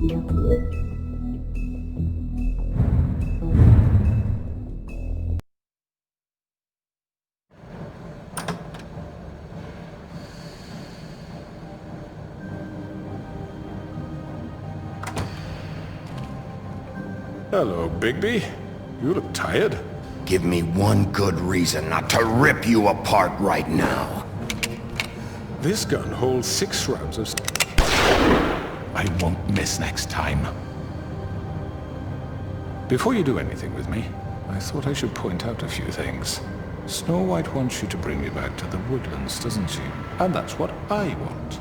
Hello, Bigby. You look tired. Give me one good reason not to rip you apart right now. This gun holds 6 rounds of... I won't miss next time. Before you do anything with me, I thought I should point out a few things. Snow White wants you to bring me back to the woodlands, doesn't she? And that's what I want.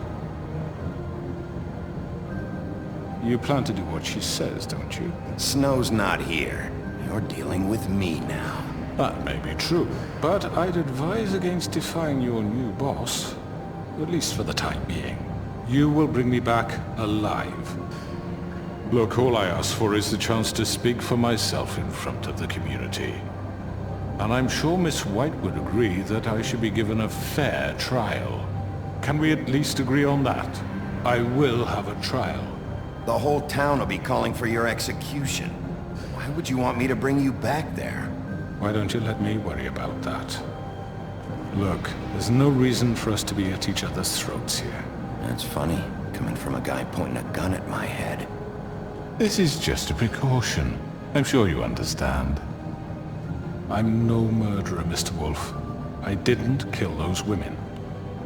You plan to do what she says, don't you? Snow's not here. You're dealing with me now. That may be true, but I'd advise against defying your new boss, at least for the time being. You will bring me back alive. Look, all I ask for is the chance to speak for myself in front of the community. And I'm sure Miss White would agree that I should be given a fair trial. Can we at least agree on that? I will have a trial. The whole town will be calling for your execution. Why would you want me to bring you back there? Why don't you let me worry about that? Look, there's no reason for us to be at each other's throats here. That's funny, coming from a guy pointing a gun at my head. This is just a precaution. I'm sure you understand. I'm no murderer, Mr. Wolf. I didn't kill those women.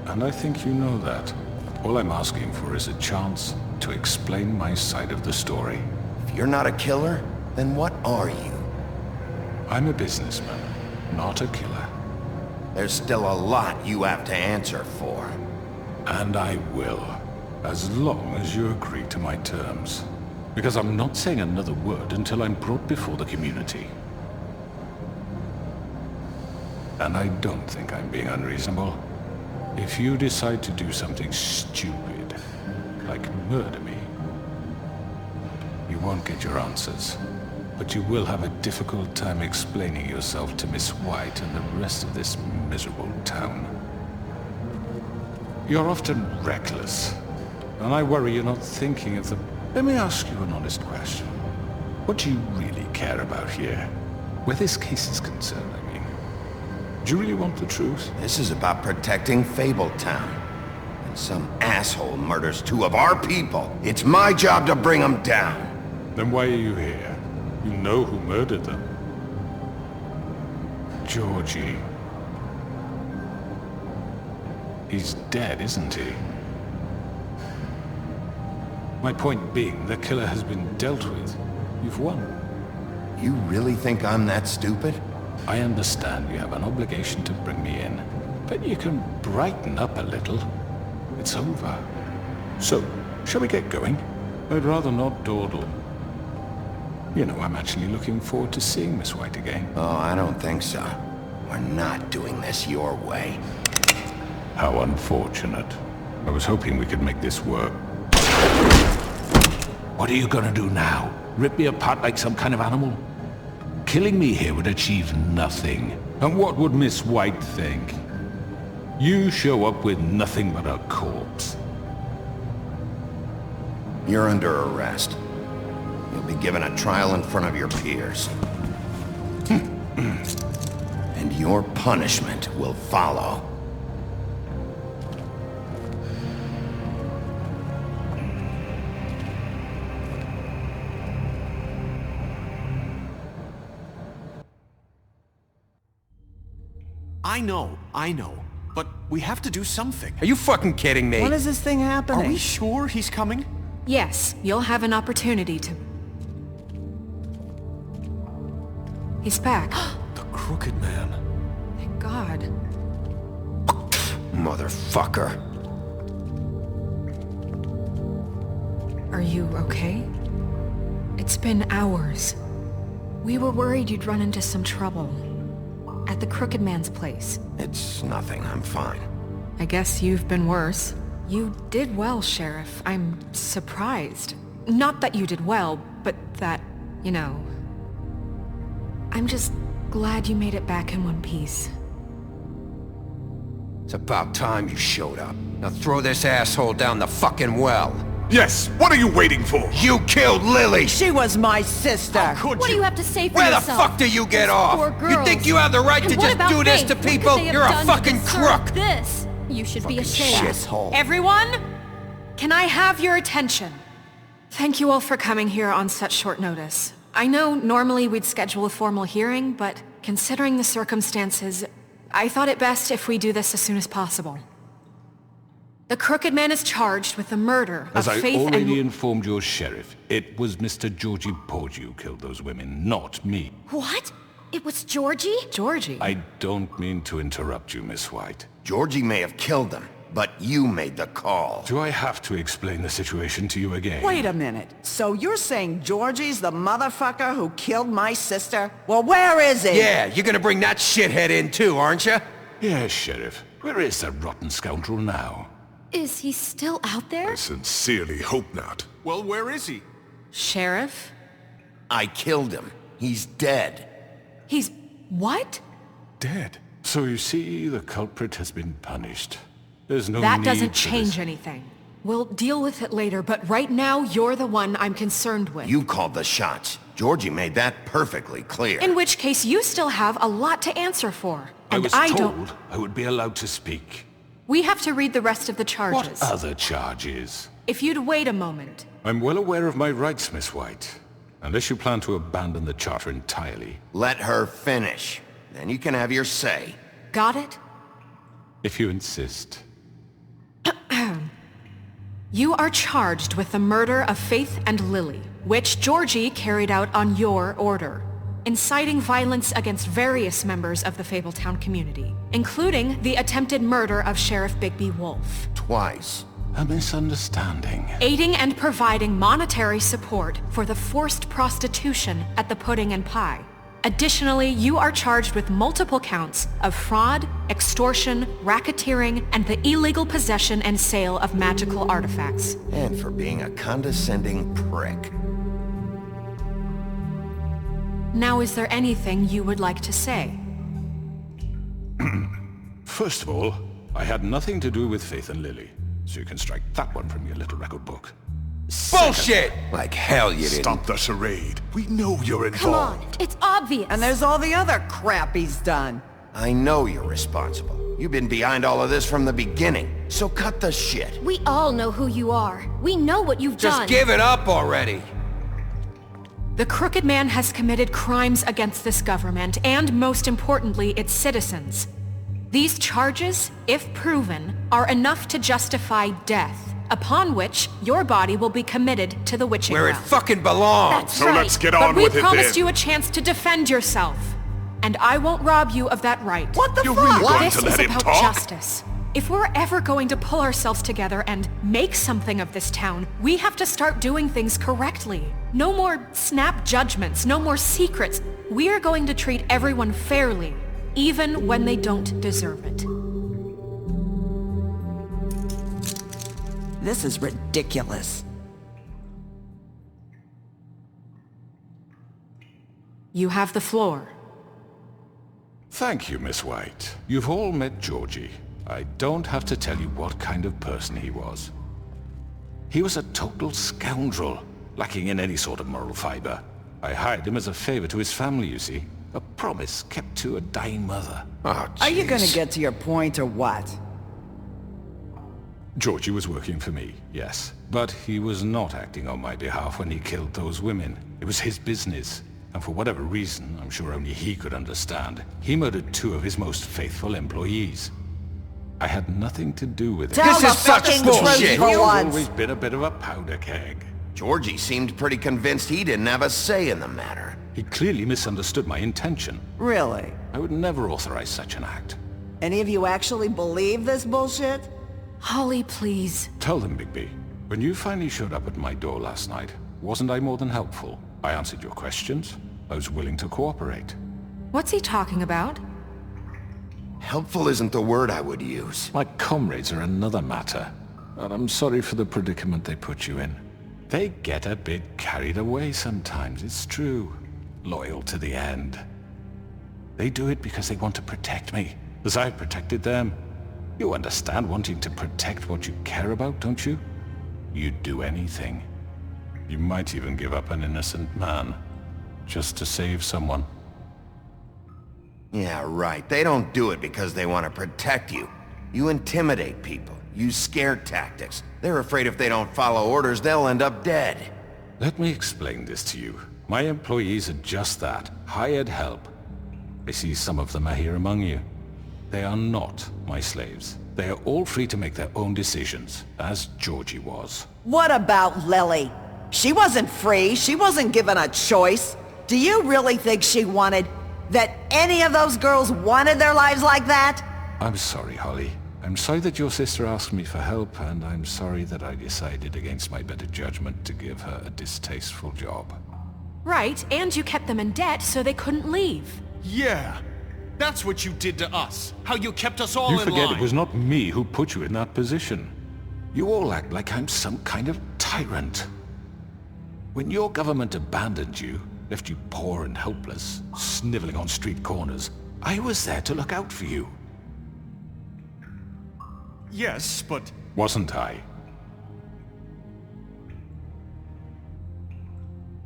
And I think you know that. All I'm asking for is a chance to explain my side of the story. If you're not a killer, then what are you? I'm a businessman, not a killer. There's still a lot you have to answer for. And I will, as long as you agree to my terms. Because I'm not saying another word until I'm brought before the community. And I don't think I'm being unreasonable. If you decide to do something stupid, like murder me, you won't get your answers. But you will have a difficult time explaining yourself to Miss White and the rest of this miserable town. You're often reckless, and I worry you're not thinking of the... Let me ask you an honest question. What do you really care about here? Where this case is concerned, I mean. Do you really want the truth? This is about protecting Fabletown. And some asshole murders 2 of our people. It's my job to bring them down. Then why are you here? You know who murdered them. Georgie. He's dead, isn't he? My point being, the killer has been dealt with. You've won. You really think I'm that stupid? I understand you have an obligation to bring me in, but you can brighten up a little. It's over. So, shall we get going? I'd rather not dawdle. You know, I'm actually looking forward to seeing Miss White again. Oh, I don't think so. We're not doing this your way. How unfortunate. I was hoping we could make this work. What are you gonna do now? Rip me apart like some kind of animal? Killing me here would achieve nothing. And what would Miss White think? You show up with nothing but a corpse. You're under arrest. You'll be given a trial in front of your peers. And your punishment will follow. I know. But we have to do something. Are you fucking kidding me? When is this thing happening? Are we sure he's coming? Yes, you'll have an opportunity to... He's back. The Crooked Man. Thank God. Motherfucker. Are you okay? It's been hours. We were worried you'd run into some trouble. At the Crooked Man's place. It's nothing, I'm fine. I guess you've been worse. You did well, Sheriff. I'm surprised. Not that you did well, but that, you know... I'm just glad you made it back in one piece. It's about time you showed up. Now throw this asshole down the fucking well. Yes, what are you waiting for? You killed Lily! She was my sister. Could What do you? you have to say for Where the yourself? fuck do you get Those off? poor You girls. think you have the right And to what just about do this Faith? to What could people? they have You're a done to fucking deserve crook! This. You should be ashamed. Asshole. Everyone, can I have your attention? Thank you all for coming here on such short notice. I know normally we'd schedule a formal hearing, but considering the circumstances, I thought it best if we do this as soon as possible. The Crooked Man is charged with the murder As of I Faith already and... informed your sheriff, it was Mr. Georgie Porgy who killed those women, not me. What? It was Georgie? Georgie? I don't mean to interrupt you, Miss White. Georgie may have killed them, but you made the call. Do I have to explain the situation to you again? Wait a minute. So you're saying Georgie's the motherfucker who killed my sister? Well, where is he? Yeah, you're gonna bring that shithead in too, aren't you? Yes, Sheriff. Where is that rotten scoundrel now? Is he still out there? I sincerely hope not. Well, where is he? Sheriff? I killed him. He's dead. He's... what? Dead. So you see, the culprit has been punished. There's no That need doesn't for change this. anything. We'll deal with it later, but right now, you're the one I'm concerned with. You called the shots. Georgie made that perfectly clear. In which case, you still have a lot to answer for. I And was I told don't... I would be allowed to speak. We have to read the rest of the charges. What other charges? If you'd wait a moment. I'm well aware of my rights, Miss White. Unless you plan to abandon the charter entirely. Let her finish. Then you can have your say. Got it? If you insist. You are charged with the murder of Faith and Lily, which Georgie carried out on your order, inciting violence against various members of the Fabletown community, including the attempted murder of Sheriff Bigby Wolf. Twice. A misunderstanding. Aiding and providing monetary support for the forced prostitution at the Pudding and Pie. Additionally, you are charged with multiple counts of fraud, extortion, racketeering, and the illegal possession and sale of magical artifacts. And for being a condescending prick. Now, is there anything you would like to say? First of all, I had nothing to do with Faith and Lily, so you can strike that one from your little record book. Bullshit! Like hell you didn't. Stop the charade. We know you're Come involved. on, it's obvious. And there's all the other crap he's done. I know you're responsible. You've been behind all of this from the beginning. So cut the shit. We all know who you are. We know what you've Just done. give it up already. The Crooked Man has committed crimes against this government and, most importantly, its citizens. These charges, if proven, are enough to justify death, upon which your body will be committed to the witching Where it well. fucking belongs. That's So right. let's get But on we with it promised then. you a chance to defend yourself, and I won't rob you of that right. What the You're fuck? really going This to is let him about talk? justice. If we're ever going to pull ourselves together and make something of this town, we have to start doing things correctly. No more snap judgments, no more secrets. We're going to treat everyone fairly, even when they don't deserve it. This is ridiculous. You have the floor. Thank you, Miss White. You've all met Georgie. I don't have to tell you what kind of person he was. He was a total scoundrel, lacking in any sort of moral fiber. I hired him as a favor to his family, you see. A promise kept to a dying mother. Oh, Are you gonna jeez. get to your point or what? Georgie was working for me, yes. But he was not acting on my behalf when he killed those women. It was his business. And for whatever reason, I'm sure only he could understand, he murdered 2 of his most faithful employees. I had nothing to do with it. Tell This the is such fucking bullshit. truth for He's once. always been a bit of a powder keg. Georgie seemed pretty convinced he didn't have a say in the matter. He clearly misunderstood my intention. Really? I would never authorize such an act. Any of you actually believe this bullshit? Holly, please. Tell them, Bigby, when you finally showed up at my door last night, wasn't I more than helpful? I answered your questions. I was willing to cooperate. What's he talking about? Helpful isn't the word I would use. My comrades are another matter, and I'm sorry for the predicament they put you in. They get a bit carried away sometimes, it's true. Loyal to the end. They do it because they want to protect me, as I've protected them. You understand wanting to protect what you care about, don't you? you'd do anything. You might even give up an innocent man, just to save someone. Yeah, right. They don't do it because they want to protect you. You intimidate people, use scare tactics. They're afraid if they don't follow orders, they'll end up dead. Let me explain this to you. My employees are just that, hired help. I see some of them are here among you. They are not my slaves. They are all free to make their own decisions, as Georgie was. What about Lily? She wasn't free. She wasn't given a choice. Do you really think she wanted... that any of those girls wanted their lives like that? I'm sorry, Holly. I'm sorry that your sister asked me for help, and I'm sorry that I decided against my better judgment to give her a distasteful job. Right, and you kept them in debt so they couldn't leave. Yeah. That's what you did to us. How you kept us all You in forget line. it was not me who put you in that position. You all act like I'm some kind of tyrant. When your government abandoned you, left you poor and helpless, sniveling on street corners, I was there to look out for you. Yes, but... Wasn't I?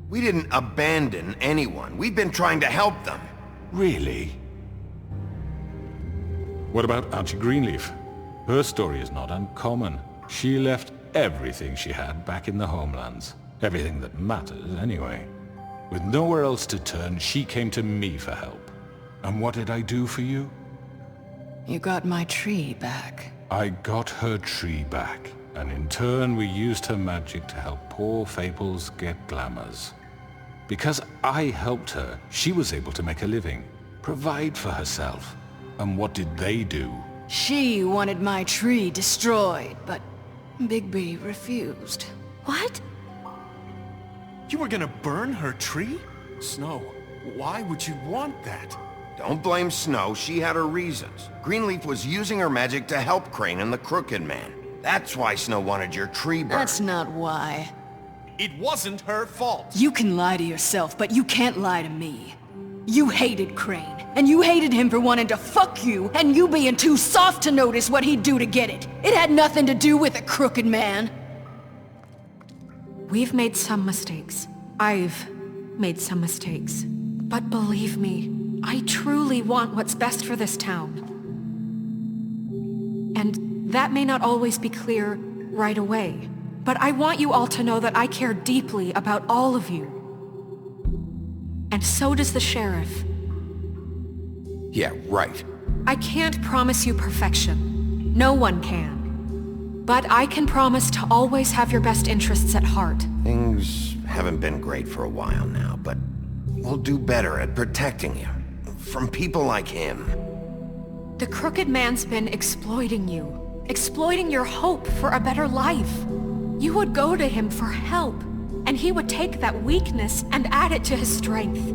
We didn't abandon anyone. We've been trying to help them. Really? What about Auntie Greenleaf? Her story is not uncommon. She left everything she had back in the homelands. Everything that matters, anyway. With nowhere else to turn, she came to me for help. And what did I do for you? You got my tree back. I got her tree back, and in turn we used her magic to help poor Fables get glamours. Because I helped her, she was able to make a living, provide for herself. And what did they do? She wanted my tree destroyed, but Bigby refused. What? You were gonna burn her tree? Snow, why would you want that? Don't blame Snow, she had her reasons. Greenleaf was using her magic to help Crane and the Crooked Man. That's why Snow wanted your tree burned. That's not why. It wasn't her fault. You can lie to yourself, but you can't lie to me. You hated Crane, and you hated him for wanting to fuck you, and you being too soft to notice what he'd do to get it. It had nothing to do with the Crooked Man. We've made some mistakes. I've made some mistakes. But believe me, I truly want what's best for this town. And that may not always be clear right away, but I want you all to know that I care deeply about all of you. And so does the sheriff. Yeah, right. I can't promise you perfection. No one can. But I can promise to always have your best interests at heart. Things haven't been great for a while now, but we'll do better at protecting you. From people like him. The Crooked Man's been exploiting you. Exploiting your hope for a better life. You would go to him for help, and he would take that weakness and add it to his strength.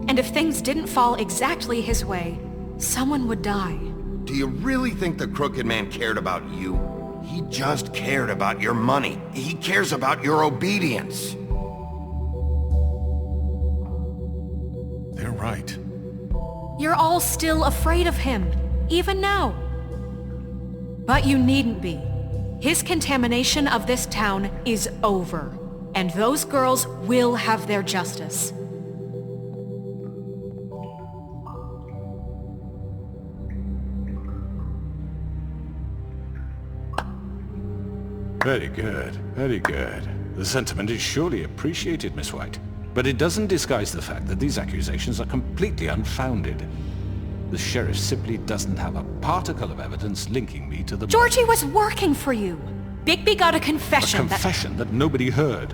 And if things didn't fall exactly his way, someone would die. Do you really think the Crooked Man cared about you? He just cared about your money. He cares about your obedience. They're right. You're all still afraid of him, even now. But you needn't be. His contamination of this town is over, and those girls will have their justice. Very good, very good. The sentiment is surely appreciated, Miss White. But it doesn't disguise the fact that these accusations are completely unfounded. The sheriff simply doesn't have a particle of evidence linking me to the... Georgie was working for you. Bigby got a A confession confession that nobody heard.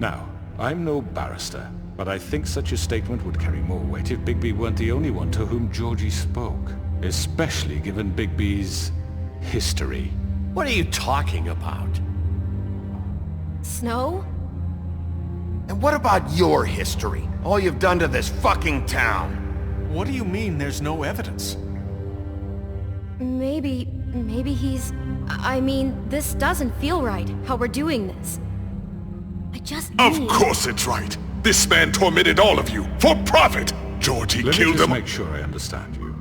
Now, I'm no barrister, but I think such a statement would carry more weight if Bigby weren't the only one to whom Georgie spoke. Especially given Bigby's history. What are you talking about? Snow? And what about your history? All you've done to this fucking town? What do you mean there's no evidence? Maybe he's... I mean, this doesn't feel right, how we're doing this. I just Of need... course it's right. This man tormented all of you for profit. Georgie Let me killed just them. make sure I understand you.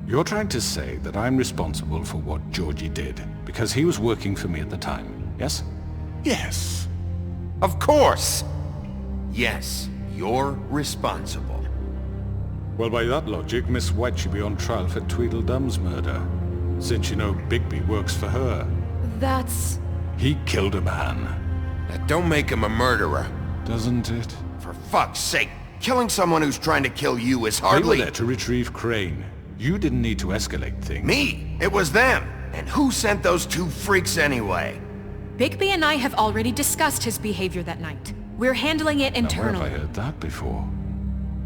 You're trying to say that I'm responsible for what Georgie did because he was working for me at the time, yes? Yes. Of course! Yes, you're responsible. Well, by that logic, Miss White should be on trial for Tweedledum's murder, since you know Bigby works for her. That's... He killed a man. That don't make him a murderer. Doesn't it? For fuck's sake, killing someone who's trying to kill you is They were hardly... there to retrieve Crane. You didn't need to escalate things. Me! It was them! And who sent those two freaks anyway? Bigby and I have already discussed his behavior that night. We're handling it Now, where internally. have I heard that before?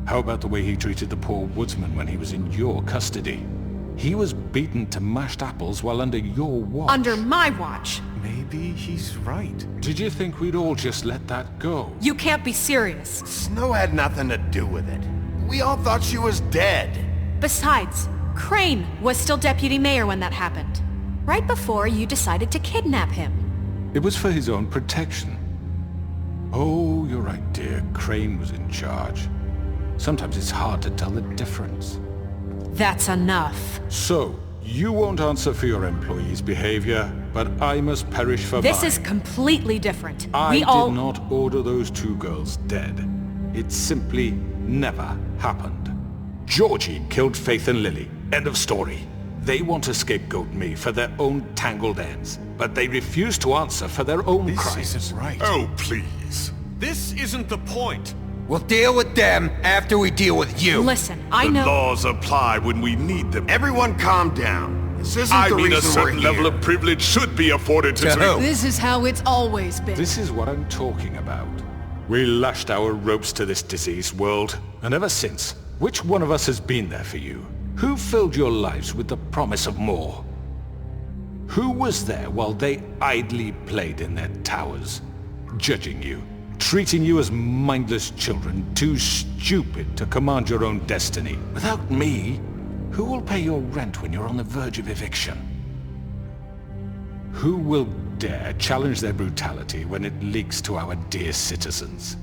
How about the way he treated the poor woodsman when he was in your custody? He was beaten to mashed apples while under your watch. Under my watch. Maybe he's right. Did you think we'd all just let that go? You can't be serious. Snow had nothing to do with it. We all thought she was dead. Besides, Crane was still deputy mayor when that happened. Right before you decided to kidnap him. It was for his own protection. Oh, you're right, dear. Crane was in charge. Sometimes it's hard to tell the difference. That's enough. So, you won't answer for your employees' behavior, but I must perish for This mine. is completely different. I We did all... not order those two girls dead. It simply never happened. Georgie killed Faith and Lily. End of story. They want to scapegoat me for their own tangled ends, but they refuse to answer for their own This crimes. isn't right. Oh, please. This isn't the point. We'll deal with them after we deal with you. Listen, I The know... laws apply when we need them. Everyone calm down. This isn't I the mean, a reason we're certain here. level of privilege should be afforded to To who? This is how it's always been. This is what I'm talking about. We lashed our ropes to this diseased world, and ever since, which one of us has been there for you? Who filled your lives with the promise of more? Who was there while they idly played in their towers, judging you, treating you as mindless children, too stupid to command your own destiny? Without me, who will pay your rent when you're on the verge of eviction? Who will dare challenge their brutality when it leaks to our dear citizens?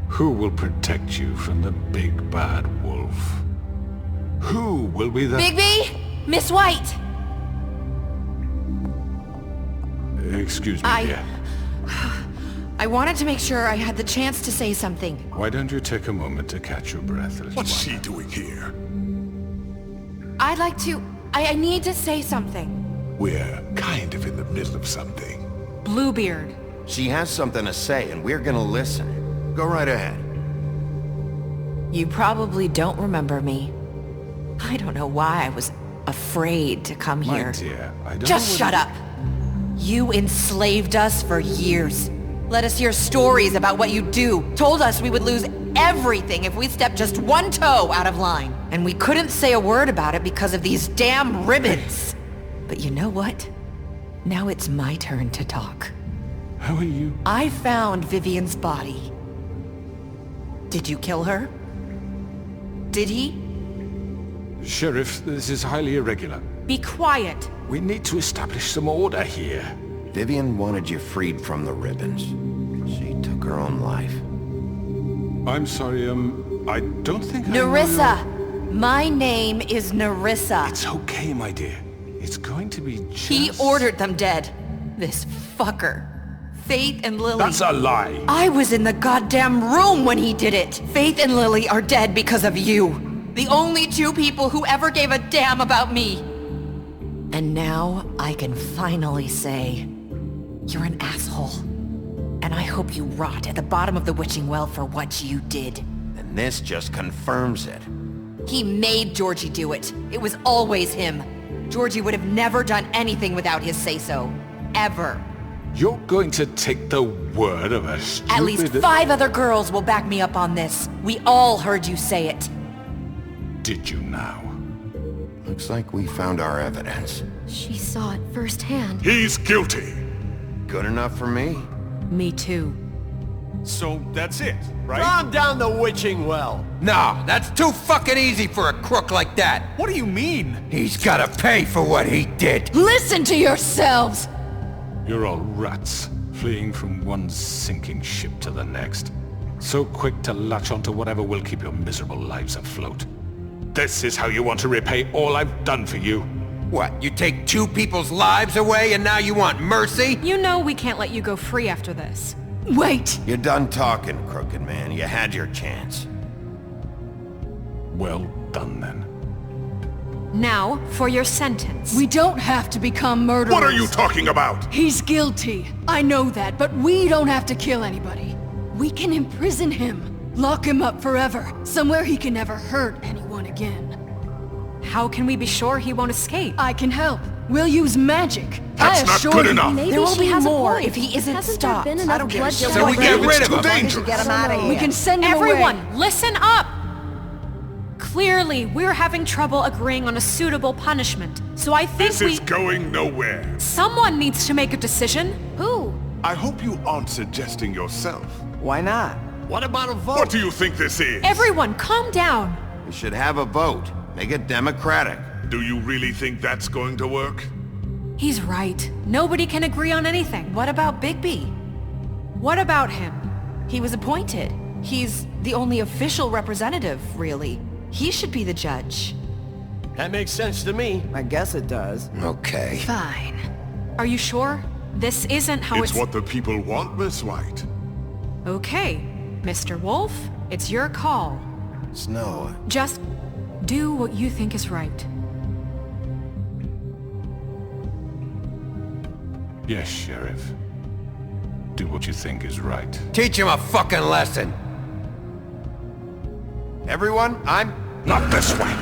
Who will protect you from the big bad wolf? Who will be the... Bigby! Miss White! Excuse me, dear. I wanted to make sure I had the chance to say something. Why don't you take a moment to catch your breath, little What's one? she doing here? I'd like to... I need to say something. We're kind of in the middle of something. Bluebeard. She has something to say, and we're gonna listen. Go right ahead. You probably don't remember me. I don't know why I was afraid to come My here. dear, I don't Just know shut up! You enslaved us for years. Let us hear stories about what you do. Told us we would lose everything if we stepped just one toe out of line. And we couldn't say a word about it because of these damn ribbons. But you know what? Now it's my turn to talk. How are you? I found Vivian's body. Did you kill her? Did he? Sheriff, this is highly irregular. Be quiet. We need to establish some order here. Vivian wanted you freed from the ribbons. She took her own life. I'm sorry, I don't think I know Nerissa! your- My name is Nerissa. It's okay, my dear. It's going to be just... He ordered them dead. This fucker. Faith and Lily. That's a lie! I was in the goddamn room when he did it. Faith and Lily are dead because of you. The only two people who ever gave a damn about me. And now I can finally say, you're an asshole. And I hope you rot at the bottom of the witching well for what you did. And this just confirms it. He made Georgie do it. It was always him. Georgie would have never done anything without his say-so. Ever. You're going to take the word of a stupid... At least 5 other girls will back me up on this. We all heard you say it. Did you now? Looks like we found our evidence. She saw it firsthand. He's guilty. Good enough for me? Me too. So that's it, right? Calm down the witching well. No, that's too fucking easy for a crook like that. What do you mean? He's gotta pay for what he did. Listen to yourselves! You're all rats, fleeing from one sinking ship to the next. So quick to latch onto whatever will keep your miserable lives afloat. This is how you want to repay all I've done for you? What, you take 2 people's lives away and now you want mercy? You know we can't let you go free after this. Wait! You're done talking, crooked man. You had your chance. Well done, then. Now, for your sentence. We don't have to become murderers. What are you talking about? He's guilty. I know that, but we don't have to kill anybody. We can imprison him. Lock him up forever. Somewhere he can never hurt anyone again. How can we be sure he won't escape? I can help. We'll use magic. That's not good enough. Maybe There will she be has more a point. if he isn't Hasn't stopped. There been I enough don't give a bloodshed shit. So we get rid of him. As long as you get him out of here. We can send him Everyone, away. listen up! Clearly, we're having trouble agreeing on a suitable punishment, so I think This is going nowhere. Someone needs to make a decision. Who? I hope you aren't suggesting yourself. Why not? What about a vote? What do you think this is? Everyone, calm down. We should have a vote. Make it democratic. Do you really think that's going to work? He's right. Nobody can agree on anything. What about Bigby? What about him? He was appointed. He's the only official representative, really. He should be the judge. That makes sense to me. I guess it does. Okay. Fine. Are you sure? This isn't how It's what the people want, Miss White. Okay, Mr. Wolf, it's your call. Snow. Just do what you think is right. Yes, Sheriff. Do what you think is right. Teach him a fucking lesson. Everyone, I'm... Not this way!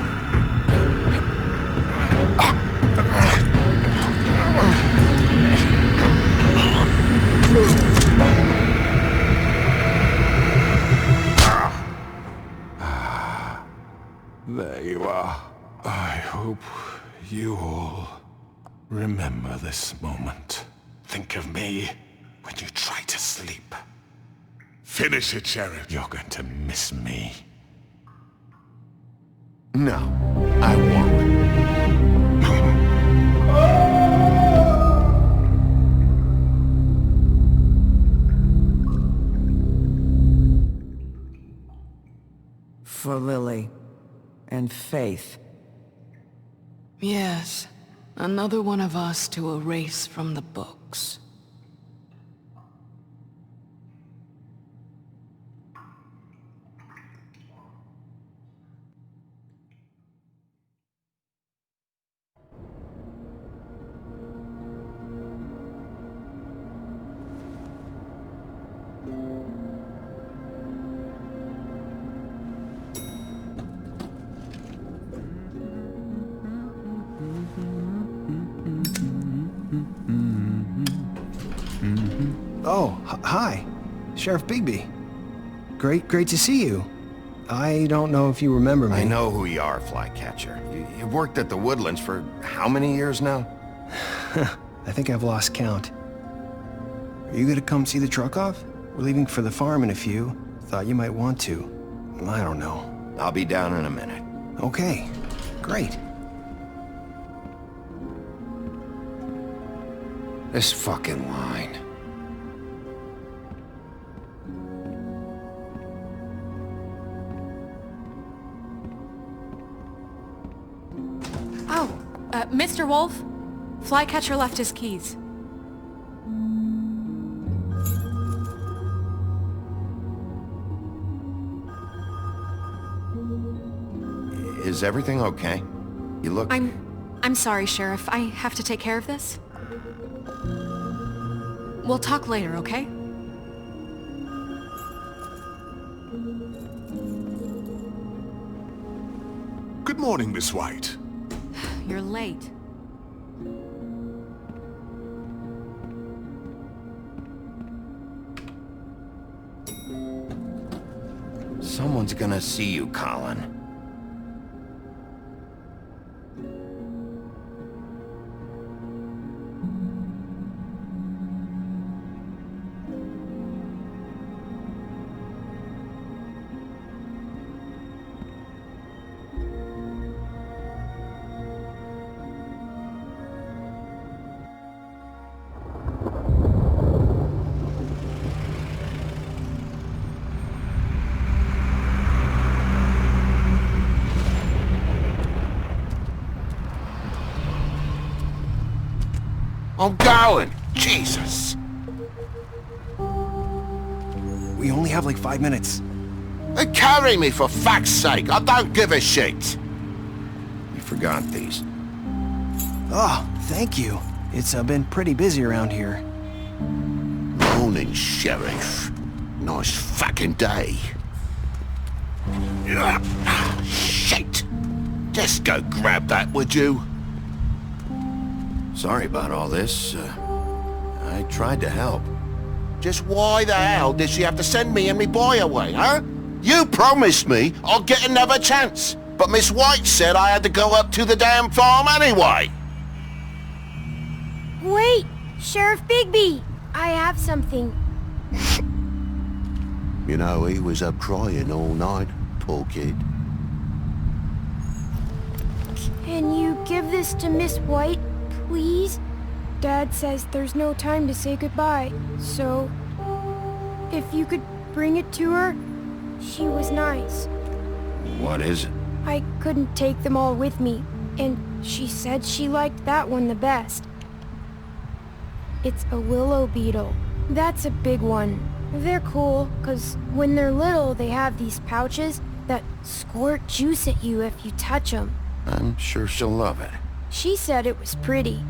There you are. I hope you all remember this moment. Think of me when you try to sleep. Finish it, Sheriff. You're going to miss me. No, I won't. For Lily and Faith. Yes. Another one of us to erase from the books. Oh, hi. Sheriff Bigby. Great to see you. I don't know if you remember me. I know who you are, Flycatcher. You've worked at the Woodlands for how many years now? I think I've lost count. Are you gonna come see the truck off? We're leaving for the farm in a few. Thought you might want to. I don't know. I'll be down in a minute. Okay, great. This fucking line. Oh, Mr. Wolf, Flycatcher left his keys. Is everything okay? You look... I'm sorry, Sheriff. I have to take care of this. We'll talk later, okay? Good morning, Miss White. You're late. Someone's gonna see you, Colin. I'm going. Jesus. We only have like 5 minutes. Carry me for fuck's sake. I don't give a shit. You forgot these. Oh, thank you. It's been pretty busy around here. Morning, Sheriff. Nice fucking day. Shit. Just go grab that, would you? Sorry about all this. I tried to help. Just why the hell did she have to send me and me boy away, huh? You promised me I'll get another chance. But Miss White said I had to go up to the damn farm anyway. Wait! Sheriff Bigby! I have something. You know, he was up crying all night, poor kid. Can you give this to Miss White, please? Dad says there's no time to say goodbye, so... if you could bring it to her, she was nice. What is it? I couldn't take them all with me, and she said she liked that one the best. It's a willow beetle. That's a big one. They're cool, 'cause when they're little, they have these pouches that squirt juice at you if you touch them. I'm sure she'll love it. She said it was pretty.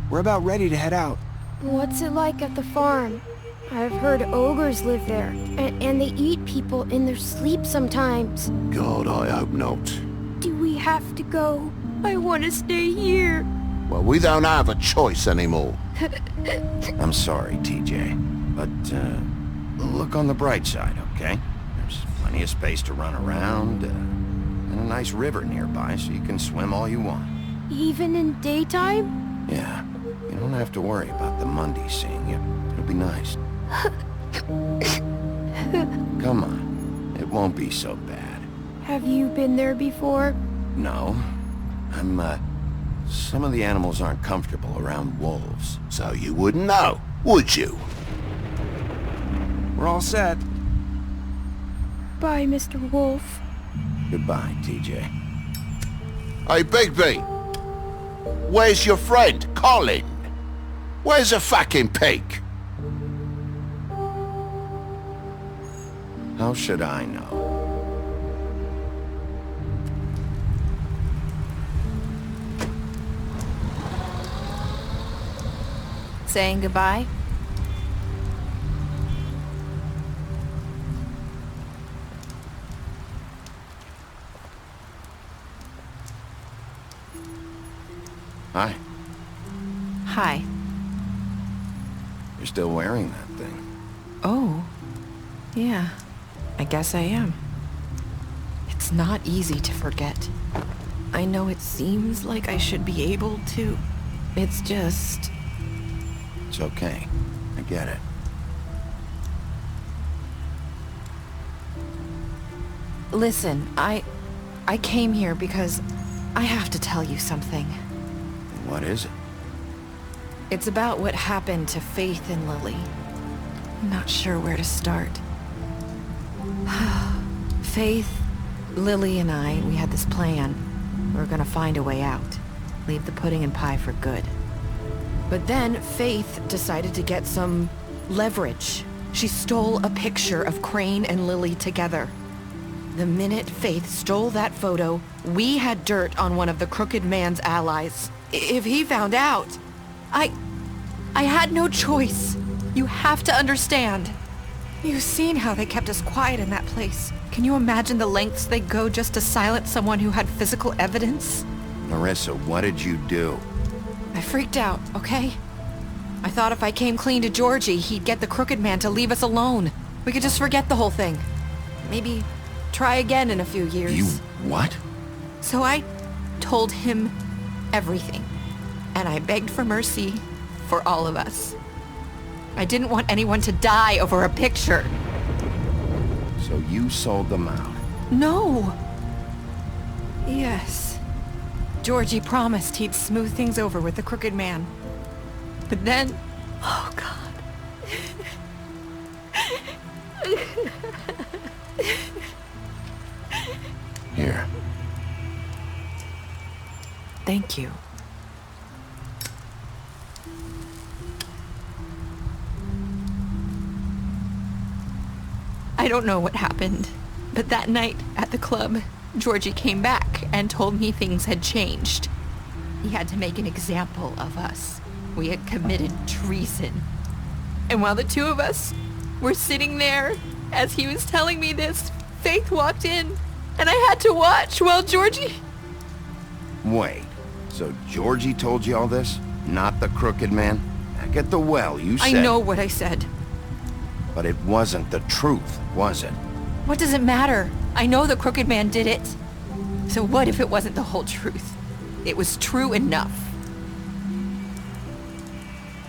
We're about ready to head out. What's it like at the farm? I've heard ogres live there, and they eat people in their sleep sometimes. God, I hope not. Do we have to go? I want to stay here. Well, we don't have a choice anymore. I'm sorry, TJ, but look on the bright side, okay? There's plenty of space to run around, and a nice river nearby so you can swim all you want. Even in daytime? Yeah, you don't have to worry about the Monday seeing you. It'll be nice. Come on, it won't be so bad. Have you been there before? No, some of the animals aren't comfortable around wolves, so you wouldn't know, would you? We're all set. Bye, Mr. Wolf. Goodbye, TJ. Hey, Bigby! Where's your friend, Colin? Where's the fucking pig? How should I know? Saying goodbye? Hi. Hi. You're still wearing that thing. Oh. Yeah. I guess I am. It's not easy to forget. I know it seems like I should be able to. It's just... It's okay. I get it. Listen, I came here because I have to tell you something. What is it? It's about what happened to Faith and Lily. I'm not sure where to start. Faith, Lily, and I, we had this plan. We were gonna find a way out. Leave the pudding and pie for good. But then Faith decided to get some leverage. She stole a picture of Crane and Lily together. The minute Faith stole that photo, we had dirt on one of the crooked man's allies. If he found out, I had no choice. You have to understand. You've seen how they kept us quiet in that place. Can you imagine the lengths they go just to silence someone who had physical evidence? Marissa, what did you do? I freaked out, okay? I thought if I came clean to Georgie, he'd get the crooked man to leave us alone. We could just forget the whole thing. Maybe try again in a few years. You what? So I told him everything. And I begged for mercy for all of us. I didn't want anyone to die over a picture. So you sold them out? No. Yes. Georgie promised he'd smooth things over with the crooked man. But then... Oh, God. Here. Thank you. I don't know what happened, but that night at the club, Georgie came back and told me things had changed. He had to make an example of us. We had committed treason. And while the two of us were sitting there, as he was telling me this, Faith walked in, and I had to watch while Georgie... Wait, so Georgie told you all this? Not the crooked man? Back at the well, you said... I know what I said. But it wasn't the truth, was it? What does it matter? I know the crooked man did it. So what if it wasn't the whole truth? It was true enough.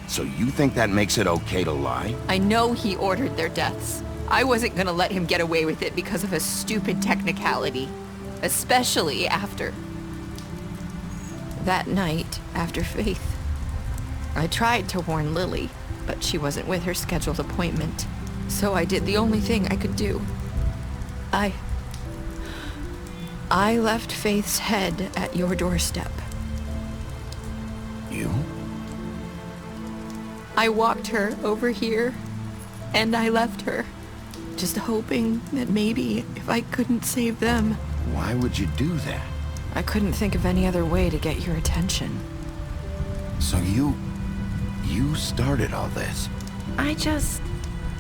So you think that makes it okay to lie? I know he ordered their deaths. I wasn't gonna let him get away with it because of a stupid technicality. Especially after... that night, after Faith. I tried to warn Lily, but she wasn't with her scheduled appointment. So I did the only thing I could do. I left Faith's head at your doorstep. You? I walked her over here, and I left her, just hoping that maybe if I couldn't save them... Why would you do that? I couldn't think of any other way to get your attention. So you started all this? I just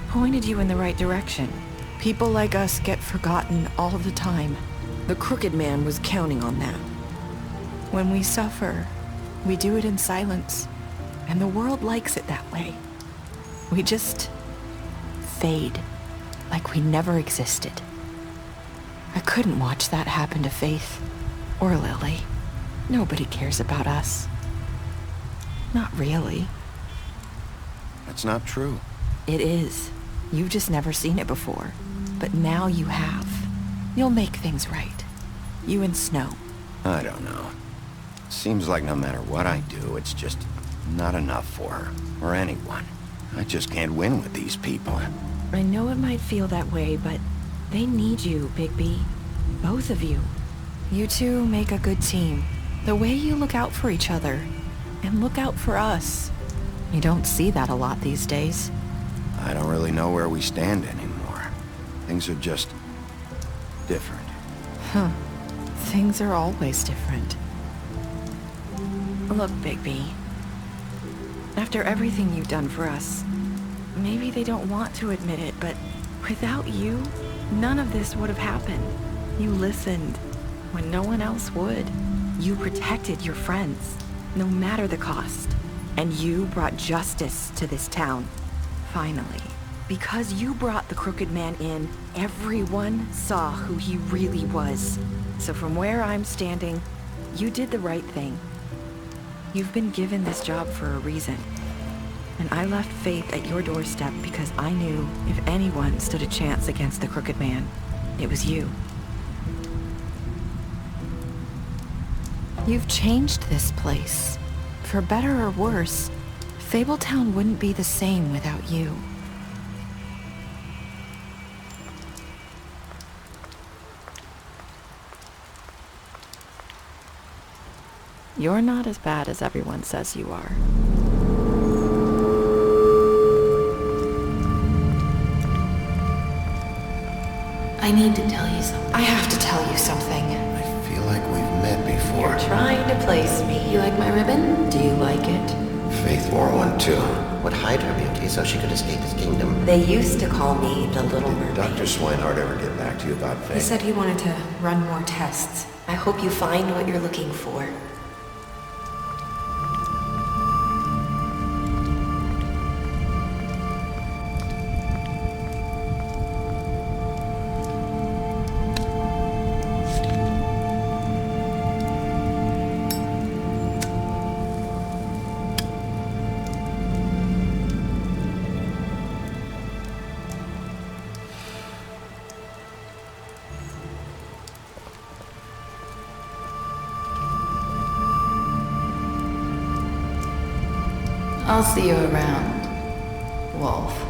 pointed you in the right direction. People like us get forgotten all the time. The crooked man was counting on that. When we suffer, we do it in silence, and the world likes it that way. We just fade, like we never existed. I couldn't watch that happen to Faith, or Lily. Nobody cares about us. Not really. That's not true. It is. You've just never seen it before. But now you have. You'll make things right. You and Snow. I don't know. Seems like no matter what I do, it's just not enough for her, or anyone. I just can't win with these people. I know it might feel that way, but they need you, Bigby. Both of you. You two make a good team. The way you look out for each other, and look out for us. You don't see that a lot these days. I don't really know where we stand anymore. Things are just different. Huh. Things are always different. Look, Bigby. After everything you've done for us, maybe they don't want to admit it, but without you, none of this would have happened. You listened when no one else would. You protected your friends, no matter the cost. And you brought justice to this town. Finally. Because you brought the crooked man in, everyone saw who he really was. So from where I'm standing, you did the right thing. You've been given this job for a reason. And I left Faith at your doorstep because I knew if anyone stood a chance against the crooked man, it was you. You've changed this place. For better or worse, Fabletown wouldn't be the same without you. You're not as bad as everyone says you are. I need to tell you something. I have to tell you something. I feel like we've met before. You're trying to place me. You like my ribbon? Do you like it? Faith wore one too. Would hide her beauty so she could escape his kingdom. They used to call me the Little Mermaid. Did Dr. Swinehart ever get back to you about Faith? He said he wanted to run more tests. I hope you find what you're looking for. I'll see you around, Wolf.